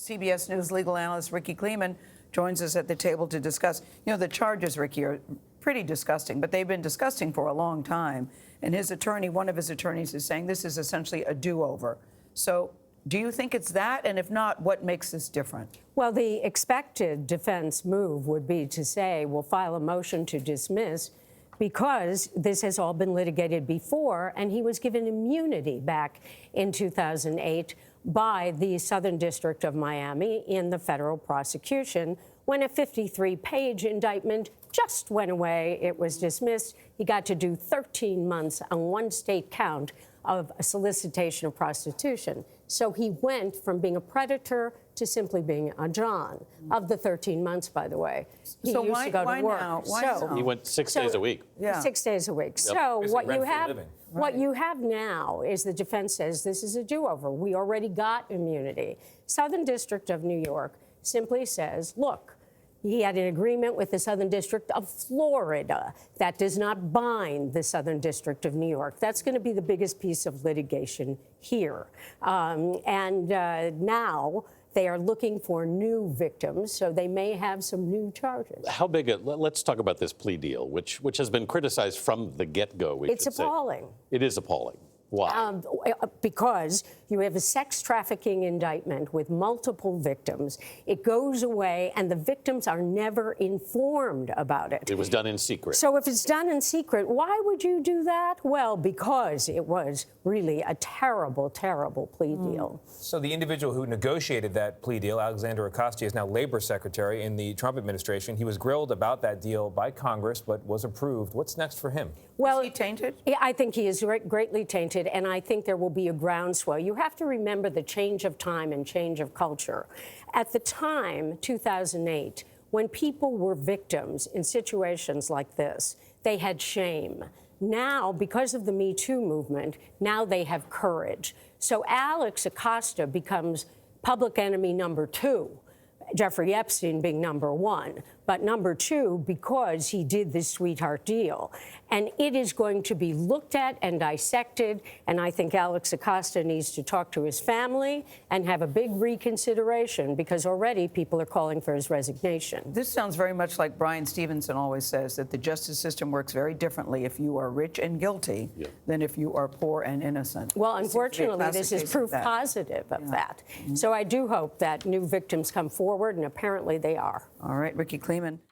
CBS News legal analyst Rikki Klieman joins us at the table to discuss. The charges, Rikki, are pretty disgusting, but they've been disgusting for a long time. And his attorney, one of his attorneys, is saying this is essentially a do-over. So do you think it's that? And if not, what makes this different? Well, the expected defense move would be to say, we'll file a motion to dismiss because this has all been litigated before, and he was given immunity back in 2008 by the Southern District of Miami in the federal prosecution when a 53-page indictment just went away. It was dismissed. He got to do 13 months on one state count of a solicitation of prostitution. So he went from being a predator to simply being a John. Of the 13 months, by the way, he used to go to work. Now? He went 6 days a week. Yeah. 6 days a week. Yep. So Basically what you have now is the defense says this is a do-over. We already got immunity. Southern District of New York simply says, look, he had an agreement with the Southern District of Florida that does not bind the Southern District of New York. That's going to be the biggest piece of litigation here. Now they are looking for new victims, so they may have some new charges. How big let's talk about this plea deal, which has been criticized from the get-go. It's appalling. It is appalling. Why? Because you have a sex trafficking indictment with multiple victims. It goes away, and the victims are never informed about it. It was done in secret. So if it's done in secret, why would you do that? Well, because it was really a terrible, terrible plea deal. So the individual who negotiated that plea deal, Alexander Acosta, is now labor secretary in the Trump administration. He was grilled about that deal by Congress, but was approved. What's next for him? Well, is he tainted? I think he is greatly tainted, and I think there will be a groundswell. You have to remember the change of time and change of culture. At the time, 2008, when people were victims in situations like this, they had shame. Now, because of the Me Too movement, now they have courage. So Alex Acosta becomes public enemy number 2. Jeffrey Epstein being number 1, but number 2 because he did this sweetheart deal. And it is going to be looked at and dissected, and I think Alex Acosta needs to talk to his family and have a big reconsideration, because already people are calling for his resignation. This sounds very much like Brian Stevenson always says, that the justice system works very differently if you are rich and guilty than if you are poor and innocent. Well, unfortunately, this is proof positive of that. So I do hope that new victims come forward, and apparently they are. All right, Rikki Klieman.